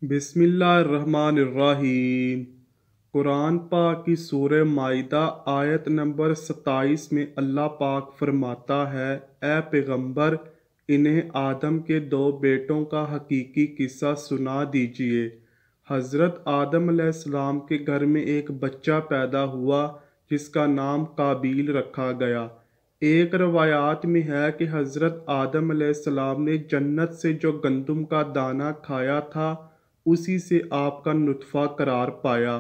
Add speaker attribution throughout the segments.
Speaker 1: बिस्मिल्लाहिर्रहमानिर्रहीम। कुरान पाक की सूरह माइदा आयत नंबर 27 में अल्लाह पाक फरमाता है, ए पैगंबर, इन्हें आदम के दो बेटों का हकीकी किस्सा सुना दीजिए। हज़रत आदम अलैहिस्सलाम के घर में एक बच्चा पैदा हुआ जिसका नाम काबील रखा गया। एक रवायात में है कि हज़रत आदम अलैहिस्सलाम ने जन्नत से जो गंदम का दाना खाया था उसी से आपका नुत्फ़ा करार पाया।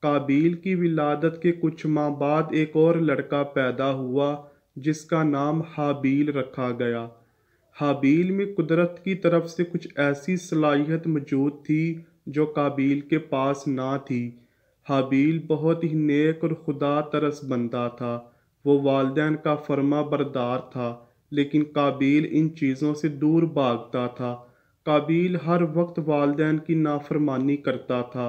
Speaker 1: काबील की विलादत के कुछ माह बाद एक और लड़का पैदा हुआ जिसका नाम हाबील रखा गया। हाबील में कुदरत की तरफ से कुछ ऐसी सलाहियत मौजूद थी जो काबील के पास ना थी। हाबील बहुत ही नेक और खुदा तरस बंदा था। वो वालिदैन का फर्मा बरदार था, लेकिन काबील इन चीज़ों से दूर भागता था। काबील हर वक्त वालिदैन की नाफरमानी करता था।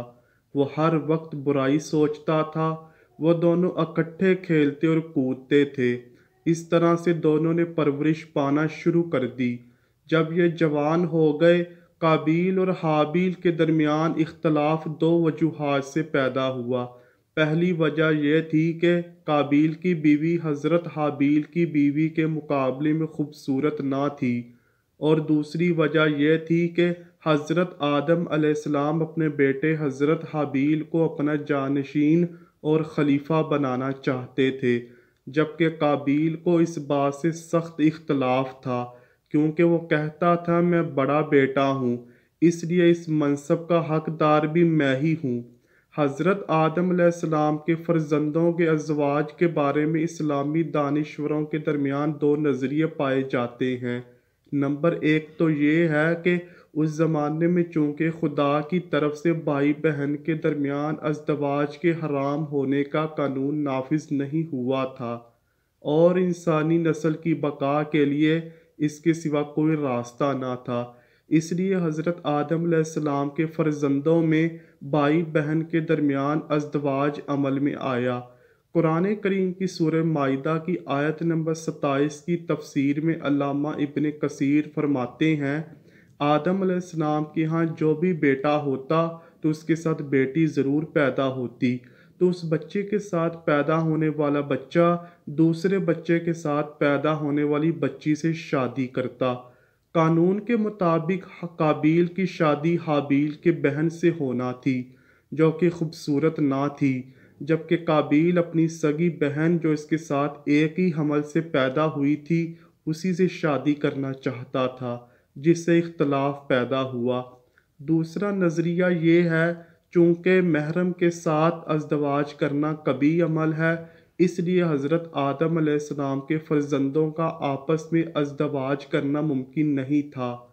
Speaker 1: वो हर वक्त बुराई सोचता था। वो दोनों इकट्ठे खेलते और कूदते थे। इस तरह से दोनों ने परवरिश पाना शुरू कर दी। जब ये जवान हो गए, काबील और हाबील के दरमियान इख्तलाफ दो वजूहात से पैदा हुआ। पहली वजह यह थी कि काबील की बीवी हज़रत हाबील की बीवी के मुकाबले में खूबसूरत ना थी, और दूसरी वजह यह थी कि हज़रत आदम अलैहिस्सलाम अपने बेटे हज़रत हाबील को अपना जानशीन और खलीफा बनाना चाहते थे, जबकि काबील को इस बात से सख्त इख्तलाफ था, क्योंकि वो कहता था मैं बड़ा बेटा हूँ, इसलिए इस मनसब का हकदार भी मैं ही हूँ। हज़रत आदम अलैहिस्सलाम के फ़र्जंदों के अज़वाज के बारे में इस्लामी दानिश्वरों के दरमियान दो नज़रिए पाए जाते हैं। नंबर एक तो ये है कि उस ज़माने में चूँकि खुदा की तरफ से भाई बहन के दरमियान अज़दवाज के हराम होने का कानून नाफिज नहीं हुआ था, और इंसानी नस्ल की बका के लिए इसके सिवा कोई रास्ता ना था, इसलिए हज़रत आदम अलैहिस्सलाम के फ़र्जंदों में भाई बहन के दरमियान अज़दवाज अमल में आया। कुरान करीम की सूरह माइदा की आयत नंबर 27 की तफसीर में अल्लामा इब्न कसीर फरमाते हैं, आदम अलैहिस्सलाम के यहाँ जो भी बेटा होता तो उसके साथ बेटी ज़रूर पैदा होती, तो उस बच्चे के साथ पैदा होने वाला बच्चा दूसरे बच्चे के साथ पैदा होने वाली बच्ची से शादी करता। कानून के मुताबिक काबील की शादी हाबील के बहन से होना थी, जो कि खूबसूरत ना थी, जबकि काबील अपनी सगी बहन जो इसके साथ एक ही हमल से पैदा हुई थी उसी से शादी करना चाहता था, जिससे इख्तलाफ पैदा हुआ। दूसरा नज़रिया ये है, चूँकि महरम के साथ अज़दवाज करना कभी अमल है, इसलिए हज़रत आदम अलैहिस्सलाम के फ़र्जंदों का आपस में अज़दवाज करना मुमकिन नहीं था,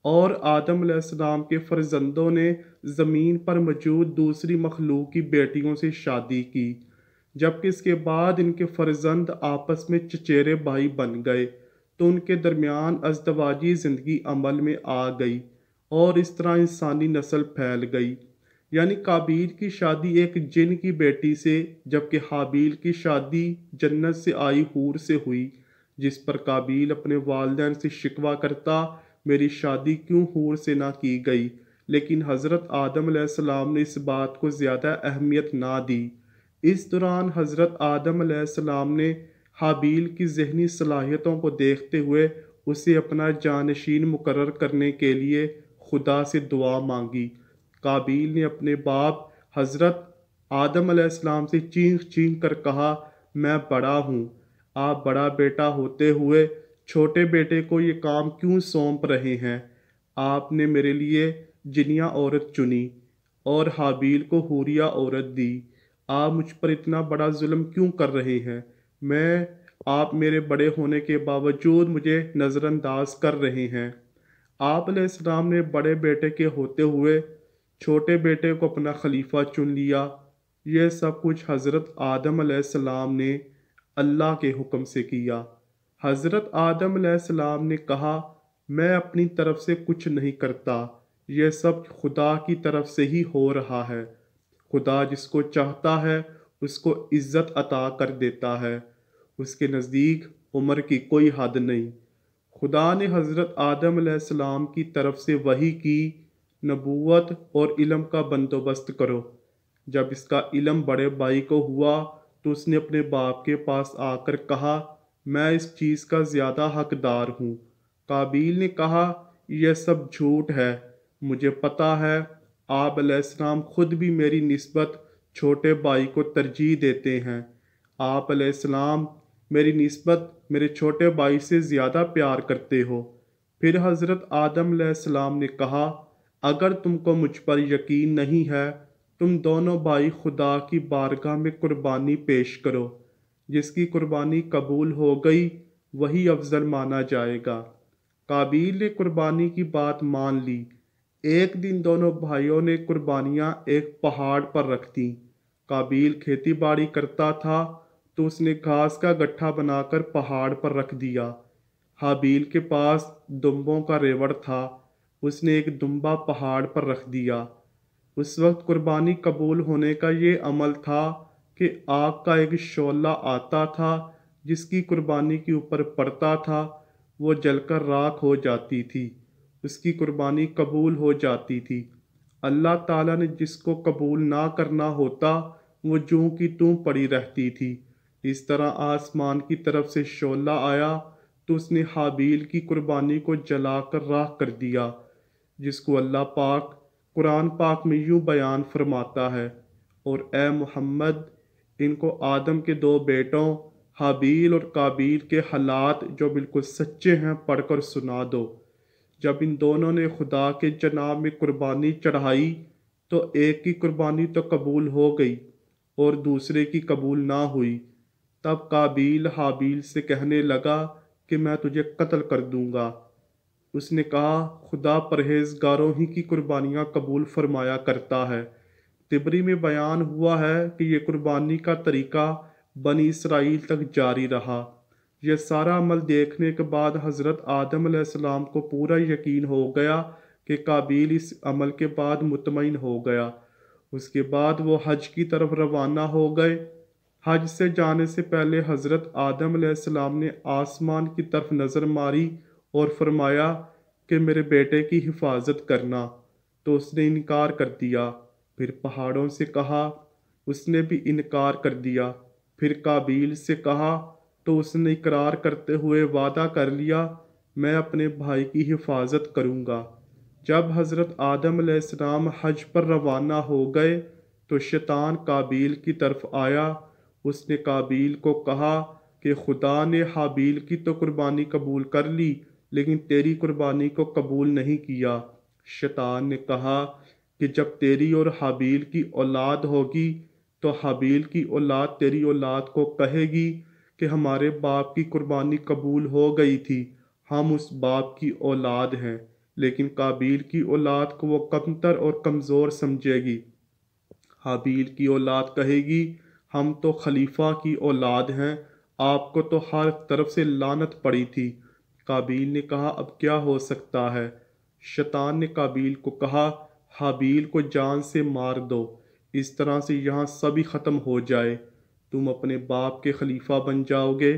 Speaker 1: और आदम अलैहिस्सलाम के फ़र्जंदों ने ज़मीन पर मौजूद दूसरी मखलूक की बेटियों से शादी की, जबकि इसके बाद इनके फ़र्जंद आपस में चचेरे भाई बन गए, तो उनके दरमियान अज़दवाजी ज़िंदगी अमल में आ गई, और इस तरह इंसानी नस्ल फैल गई। यानी काबील की शादी एक जिन की बेटी से, जबकि हाबील की शादी जन्नत से आई हूर से हुई, जिस पर काबील अपने वालिदैन से शिकवा करता, मेरी शादी क्यों हूर से ना की गई, लेकिन हज़रत आदम अलैहिस्सलाम ने इस बात को ज़्यादा अहमियत ना दी। इस दौरान हज़रत आदम अलैहिस्सलाम ने हाबील की ज़हनी सलाहियतों को देखते हुए उसे अपना जानशीन मुकर्रर करने के लिए खुदा से दुआ मांगी। काबील ने अपने बाप हज़रत आदम अलैहिस्सलाम से चीख चीख कर कहा, मैं बड़ा हूँ, आप बड़ा बेटा होते हुए छोटे बेटे को ये काम क्यों सौंप रहे हैं? आपने मेरे लिए जिनिया औरत चुनी और हाबील को हूरिया औरत दी। आप मुझ पर इतना बड़ा जुल्म क्यों कर रहे हैं? आप मेरे बड़े होने के बावजूद मुझे नज़रअंदाज कर रहे हैं। आप अलैहिस्सलाम ने बड़े बेटे के होते हुए छोटे बेटे को अपना खलीफा चुन लिया। यह सब कुछ हज़रत आदम अलैहिस्सलाम ने अल्लाह के हुक्म से किया। हज़रत आदम अलैहिस्सलाम ने कहा, मैं अपनी तरफ से कुछ नहीं करता, यह सब खुदा की तरफ से ही हो रहा है। खुदा जिसको चाहता है उसको इज़्ज़त अता कर देता है, उसके नज़दीक उम्र की कोई हद नहीं। खुदा ने हज़रत आदम अलैहिस्सलाम की तरफ से वही की, नबूवत और इल्म का बंदोबस्त करो। जब इसका इल्म बड़े भाई को हुआ तो उसने अपने बाप के पास आकर कहा, मैं इस चीज़ का ज़्यादा हकदार हूँ। काबील ने कहा, यह सब झूठ है, मुझे पता है आप अलैहिस्सलाम खुद भी मेरी निस्बत छोटे भाई को तरजीह देते हैं। आप अलैहिस्सलाम मेरी निस्बत मेरे छोटे भाई से ज़्यादा प्यार करते हो। फिर हज़रत आदम अलैहिस्सलाम ने कहा, अगर तुमको मुझ पर यकीन नहीं है, तुम दोनों भाई खुदा की बारगाह में कुर्बानी पेश करो। जिसकी कुर्बानी कबूल हो गई वही अफजल माना जाएगा। काबील ने कुर्बानी की बात मान ली। एक दिन दोनों भाइयों ने कुर्बानियाँ एक पहाड़ पर रख दी। काबील खेती बाड़ी करता था तो उसने घास का गट्ठा बनाकर पहाड़ पर रख दिया। हाबील के पास दुम्बों का रेवड़ था, उसने एक दुम्बा पहाड़ पर रख दिया। उस वक्त कुर्बानी कबूल होने का ये अमल था कि आग का एक शोला आता था, जिसकी कुर्बानी के ऊपर पड़ता था, वो जलकर राख हो जाती थी, उसकी कुर्बानी कबूल हो जाती थी। अल्लाह ताला ने जिसको कबूल ना करना होता वो जूं की तूं पड़ी रहती थी। इस तरह आसमान की तरफ से शोला आया तो उसने हाबील की कुर्बानी को जलाकर राख कर दिया, जिसको अल्लाह पाक कुरान पाक में यूं बयान फरमाता है, और ए मोहम्मद इनको आदम के दो बेटों हाबील और काबील के हालात जो बिल्कुल सच्चे हैं पढ़कर सुना दो। जब इन दोनों ने खुदा के जनाब में कुर्बानी चढ़ाई तो एक की कुर्बानी तो कबूल हो गई और दूसरे की कबूल ना हुई। तब काबील हाबील से कहने लगा कि मैं तुझे कत्ल कर दूंगा। उसने कहा, खुदा परहेजगारों ही की कुर्बानियाँ कबूल फरमाया करता है। तिबरी में बयान हुआ है कि ये कुर्बानी का तरीका बनी इसराइल तक जारी रहा। यह सारा अमल देखने के बाद हज़रत आदम अलैहिस्सलाम को पूरा यकीन हो गया कि काबील इस अमल के बाद मुतमईन हो गया। उसके बाद वो हज की तरफ रवाना हो गए। हज से जाने से पहले हज़रत आदम अलैहिस्सलाम ने आसमान की तरफ नज़र मारी और फरमाया कि मेरे बेटे की हिफाजत करना, तो उसने इनकार कर दिया। फिर पहाड़ों से कहा, उसने भी इनकार कर दिया। फिर काबील से कहा तो उसने इकरार करते हुए वादा कर लिया, मैं अपने भाई की हिफाजत करूँगा। जब हज़रत आदम अलैहिस्सलाम हज पर रवाना हो गए तो शैतान काबील की तरफ आया। उसने काबील को कहा कि खुदा ने हाबील की तो कुर्बानी कबूल कर ली, लेकिन तेरी कुर्बानी को कबूल नहीं किया। शैतान ने कहा कि जब तेरी और हाबील की औलाद होगी तो हाबील की औलाद तेरी औलाद को कहेगी कि हमारे बाप की कुर्बानी कबूल हो गई थी, हम उस बाप की औलाद हैं। लेकिन काबील की औलाद को वो कमतर और कमज़ोर समझेगी। हाबील की औलाद कहेगी, हम तो खलीफा की औलाद हैं, आपको तो हर तरफ से लानत पड़ी थी। काबील ने कहा, अब क्या हो सकता है? शैतान ने काबील को कहा, हाबील को जान से मार दो, इस तरह से यहाँ सभी ख़त्म हो जाए। तुम अपने बाप के खलीफा बन जाओगे।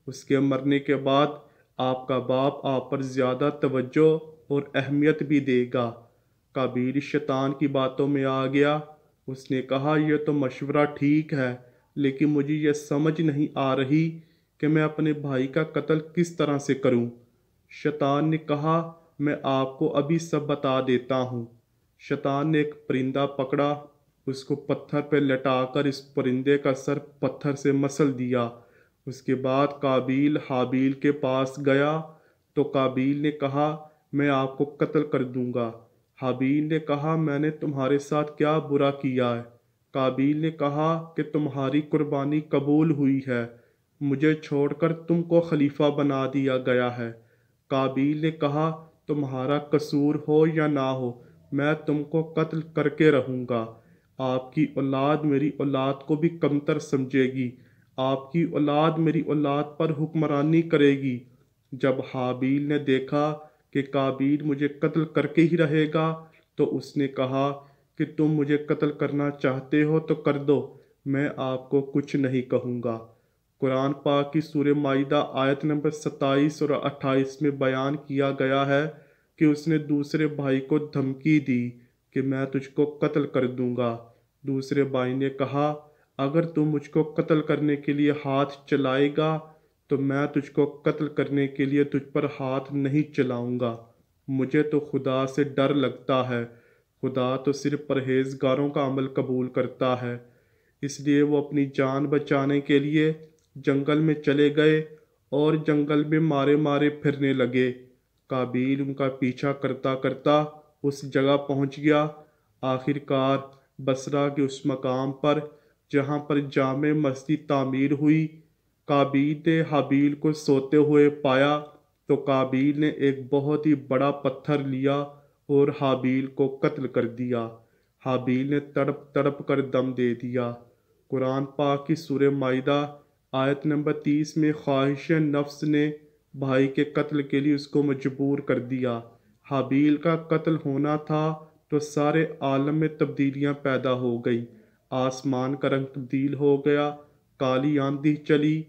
Speaker 1: उसके मरने के बाद आपका बाप आप पर ज़्यादा तवज्जो और अहमियत भी देगा। काबील शैतान की बातों में आ गया। उसने कहा, यह तो मशवरा ठीक है, लेकिन मुझे यह समझ नहीं आ रही कि मैं अपने भाई का कत्ल किस तरह से करूं। शैतान ने कहा, मैं आपको अभी सब बता देता हूँ। शैतान ने एक परिंदा पकड़ा, उसको पत्थर पर लटाकर इस परिंदे का सर पत्थर से मसल दिया। उसके बाद काबील हाबील के पास गया तो काबील ने कहा, मैं आपको कत्ल कर दूंगा। हाबील ने कहा, मैंने तुम्हारे साथ क्या बुरा किया है? काबील ने कहा कि तुम्हारी कुर्बानी कबूल हुई है, मुझे छोड़कर तुमको खलीफा बना दिया गया है। काबील ने कहा, तुम्हारा कसूर हो या ना हो, मैं तुमको कत्ल करके रहूँगा। आपकी औलाद मेरी औलाद को भी कमतर समझेगी, आपकी औलाद मेरी औलाद पर हुक्मरानी करेगी। जब हाबील ने देखा कि काबील मुझे कत्ल करके ही रहेगा तो उसने कहा कि तुम मुझे कत्ल करना चाहते हो तो कर दो, मैं आपको कुछ नहीं कहूँगा। कुरान पाक की सूरह माइदा आयत नंबर 27 और 28 में बयान किया गया है کہ اس نے دوسرے بھائی کو دھمکی دی کہ میں تجھ کو قتل کر دوں گا۔ دوسرے بھائی نے کہا اگر تو مجھ کو قتل کرنے کے لیے ہاتھ چلائے گا تو میں تجھ کو قتل کرنے کے لیے تجھ پر ہاتھ نہیں چلاؤں گا۔ مجھے تو خدا سے ڈر لگتا ہے، خدا تو صرف پرہیزگاروں کا عمل قبول کرتا ہے۔ اس لیے وہ اپنی جان بچانے کے لیے جنگل میں چلے گئے اور جنگل میں مارے مارے پھرنے لگے۔ قابیل ان کا پیچھا کرتا کرتا اس جگہ پہنچ گیا، آخر کار بصرہ کے اس مقام پر جہاں پر جامع مسجد تعمیر ہوئی۔ قابیل نے حابیل کو سوتے ہوئے پایا تو قابیل نے ایک بہت ہی بڑا پتھر لیا اور حابیل کو قتل کر دیا۔ حابیل نے تڑپ تڑپ کر دم دے دیا۔ قرآن پاک کی سورہ مائدہ آیت نمبر 30 میں خواہش نفس نے بھائی کے قتل کے لیے اس کو مجبور کر دیا۔ حابیل کا قتل ہونا تھا تو سارے عالم میں تبدیلیاں پیدا ہو گئی۔ آسمان کا رنگ تبدیل ہو گیا، کالی آندھی چلی،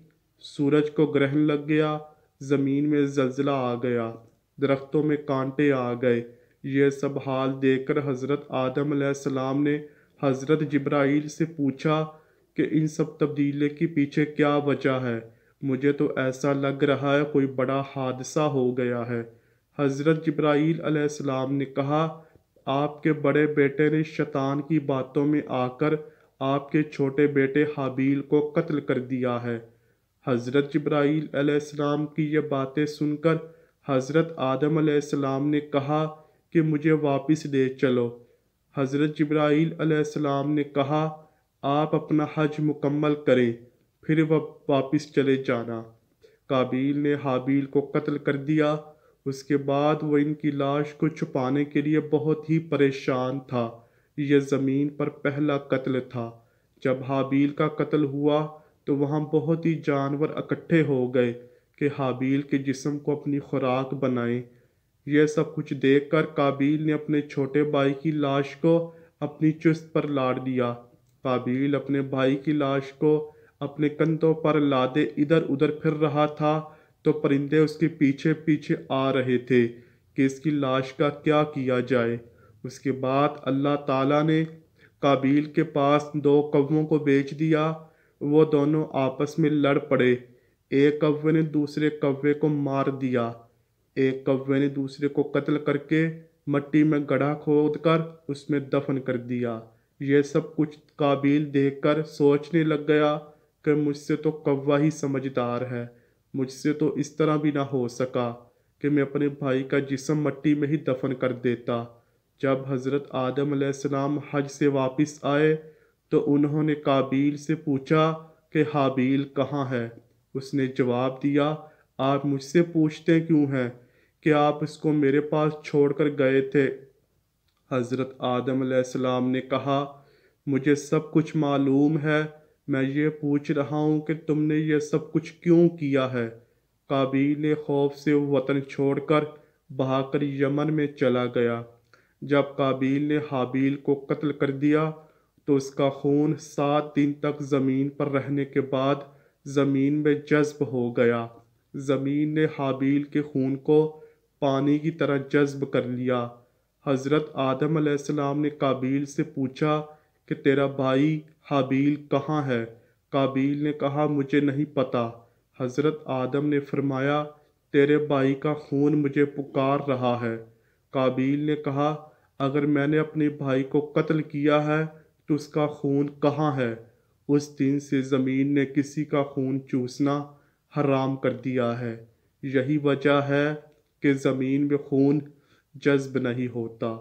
Speaker 1: سورج کو گرہن لگ گیا، زمین میں زلزلہ آ گیا، درختوں میں کانٹے آ گئے۔ یہ سب حال دیکھ کر حضرت آدم علیہ السلام نے حضرت جبرائیل سے پوچھا کہ ان سب تبدیلی کے پیچھے کیا وجہ ہے؟ مجھے تو ایسا لگ رہا ہے کوئی بڑا حادثہ ہو گیا ہے۔ حضرت جبرائیل علیہ السلام نے کہا آپ کے بڑے بیٹے نے شیطان کی باتوں میں آ کر آپ کے چھوٹے بیٹے حابیل کو قتل کر دیا ہے۔ حضرت جبرائیل علیہ السلام کی یہ باتیں سن کر حضرت آدم علیہ السلام نے کہا کہ مجھے واپس لے چلو۔ حضرت جبرائیل علیہ السلام نے کہا آپ اپنا حج مکمل کریں پھر واپس چلے جانا۔ قابیل نے حابیل کو قتل کر دیا۔ اس کے بعد وہ ان کی لاش کو چھپانے کے لیے بہت ہی پریشان تھا۔ یہ زمین پر پہلا قتل تھا۔ جب حابیل کا قتل ہوا تو وہاں بہت ہی جانور اکٹھے ہو گئے کہ حابیل کے جسم کو اپنی خوراک بنائیں۔ یہ سب کچھ دیکھ کر قابیل نے اپنے چھوٹے بھائی کی لاش کو اپنی چست پر لاڑ دیا۔ قابیل اپنے بھائی کی لاش کو اپنے کندھوں پر لادے ادھر ادھر پھر رہا تھا تو پرندے اس کے پیچھے پیچھے آ رہے تھے کہ اس کی لاش کا کیا کیا جائے۔ اس کے بعد اللہ تعالیٰ نے قابیل کے پاس 2 کووں کو بھیج دیا۔ وہ دونوں آپس میں لڑ پڑے۔ ایک کوے نے دوسرے کوے کو مار دیا۔ ایک کوے نے دوسرے کو قتل کر کے مٹی میں گڑھا کھود کر اس میں دفن کر دیا۔ یہ سب کچھ قابیل دیکھ کر سوچنے لگ گیا کہ مجھ سے تو کوا ہی سمجھدار ہے، مجھ سے تو اس طرح بھی نہ ہو سکا کہ میں اپنے بھائی کا جسم مٹی میں ہی دفن کر دیتا۔ جب حضرت آدم علیہ السلام حج سے واپس آئے تو انہوں نے قابیل سے پوچھا کہ حابیل کہاں ہے؟ اس نے جواب دیا آپ مجھ سے پوچھتے کیوں ہیں کہ آپ اس کو میرے پاس چھوڑ کر گئے تھے۔ حضرت آدم علیہ السلام نے کہا مجھے سب کچھ معلوم ہے، میں یہ پوچھ رہا ہوں کہ تم نے یہ سب کچھ کیوں کیا ہے؟ قابیل نے خوف سے وطن چھوڑ کر بھاگ کر یمن میں چلا گیا۔ جب قابیل نے حابیل کو قتل کر دیا تو اس کا خون 7 دن تک زمین پر رہنے کے بعد زمین میں جذب ہو گیا۔ زمین نے حابیل کے خون کو پانی کی طرح جذب کر لیا۔ حضرت آدم علیہ السلام نے قابیل سے پوچھا کہ تیرا بھائی حابیل کہاں ہے؟ قابیل نے کہا مجھے نہیں پتا۔ حضرت آدم نے فرمایا تیرے بھائی کا خون مجھے پکار رہا ہے۔ قابیل نے کہا اگر میں نے اپنے بھائی کو قتل کیا ہے تو اس کا خون کہاں ہے؟ اس دن سے زمین نے کسی کا خون چوسنا حرام کر دیا ہے۔ یہی وجہ ہے کہ زمین میں خون جذب نہیں ہوتا۔